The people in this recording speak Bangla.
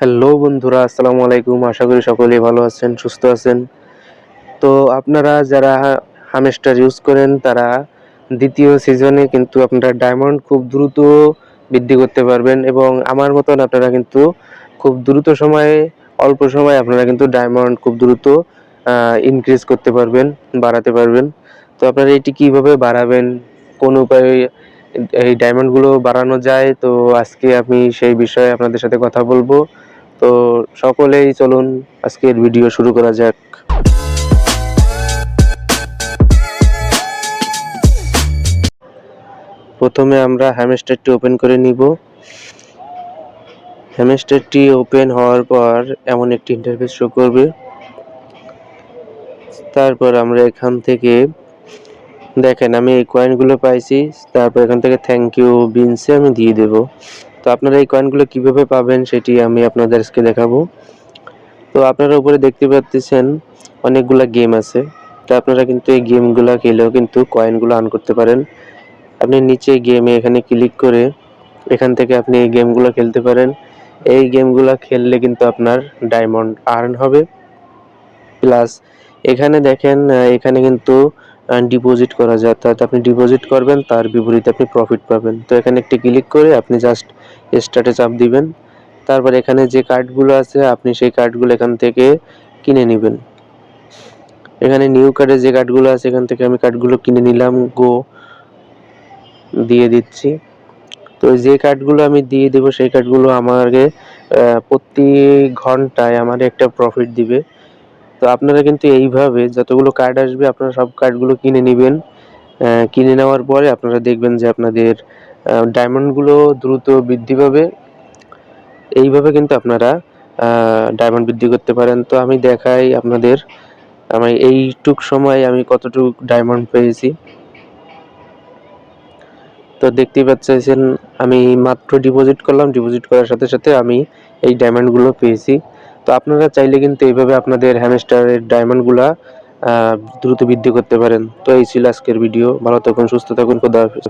হ্যালো বন্ধুরা, আসসালামু আলাইকুম। আশা করি সকলেই ভালো আছেন, সুস্থ আছেন। তো আপনারা যারা হামস্টার ইউজ করেন তারা দ্বিতীয় সিজনে কিন্তু আপনারা ডায়মন্ড খুব দ্রুত বৃদ্ধি করতে পারবেন এবং আমার মতন আপনারা কিন্তু খুব দ্রুত সময়ে অল্প সময়ে আপনারা কিন্তু ডায়মন্ড খুব দ্রুত ইনক্রিজ করতে পারবেন, বাড়াতে পারবেন। তো আপনারা এটি কিভাবে বাড়াবেন, কোন উপায়ে এই ডায়মন্ডগুলো বাড়ানো যায়, তো আজকে আমি সেই বিষয়ে আপনাদের সাথে কথা বলবো। তো সকলেই চলুন আজকের ভিডিও শুরু করা যাক। প্রথমে আমরা হ্যামস্টারটি ওপেন করে নিব। হ্যামস্টারটি ওপেন হওয়ার পর এমন একটি ইন্টারফেস শো করবে। তারপর আমরা এখান থেকে দেখেন আমি এই কয়েনগুলো পাইছি। তারপর এখান থেকে থ্যাংক ইউ বিনসে আমি দিয়ে দেব। তো আপনারা এই কয়েনগুলো কিভাবে পাবেন সেটি আমি আপনাদেরকে দেখাবো। তো আপনারা উপরে দেখতে পাচ্ছেন অনেকগুলা গেম আছে। তো আপনারা কিন্তু এই গেমগুলা খেলেও কিন্তু কয়েনগুলো আর্ন করতে পারেন। আপনি নিচে গেমে এখানে ক্লিক করে এখান থেকে আপনি এই গেমগুলো খেলতে পারেন। এই গেমগুলো খেললে কিন্তু আপনার ডায়মন্ড আর্ন হবে। প্লাস এখানে দেখেন এখানে কিন্তু ডিপোজিট করা যায়, অর্থাৎ আপনি ডিপোজিট করবেন তার বিপরীতে আপনি প্রফিট পাবেন। তো এখানে একটি ক্লিক করে আপনি জাস্ট স্টার্টে চাপ দিবেন। তারপর এখানে যে কার্ডগুলো আছে আপনি সেই কার্ডগুলো এখান থেকে কিনে নেবেন। এখানে নিউ কার্ডে যে কার্ডগুলো আছে এখান থেকে আমি কার্ডগুলো কিনে নিলাম, গো দিয়ে দিচ্ছি। তো যে কার্ডগুলো আমি দিয়ে দেব সেই কার্ডগুলো আমাকে প্রতি ঘন্টায় আমার একটা প্রফিট দিবে। তো আপনারা কিন্তু এইভাবে যতগুলো কার্ড আসবে আপনারা সব কার্ডগুলো কিনে নেবেন। কিনে নেওয়ার পরে আপনারা দেখবেন যে আপনাদের ডায়মন্ডগুলো দ্রুত বৃদ্ধি পাবে। এইভাবে কিন্তু আপনারা ডায়মন্ড বৃদ্ধি করতে পারেন। তো আমি দেখাই আপনাদের আমি এইটুক সময় আমি কতটুক ডায়মন্ড পেয়েছি। তো দেখতেই পাচ্ছেন আমি মাত্র ডিপোজিট করলাম, ডিপোজিট করার সাথে সাথে আমি এই ডায়মন্ডগুলো পেয়েছি। তো আপনারা চাইলে কিন্তু এইভাবে আপনাদের হ্যামস্টারের ডায়মন্ডগুলা দ্রুত বৃদ্ধি করতে পারেন। তো এই ছিল আজকের ভিডিও। ভালো থাকুন, সুস্থ থাকুন, খোদা হাফেজ।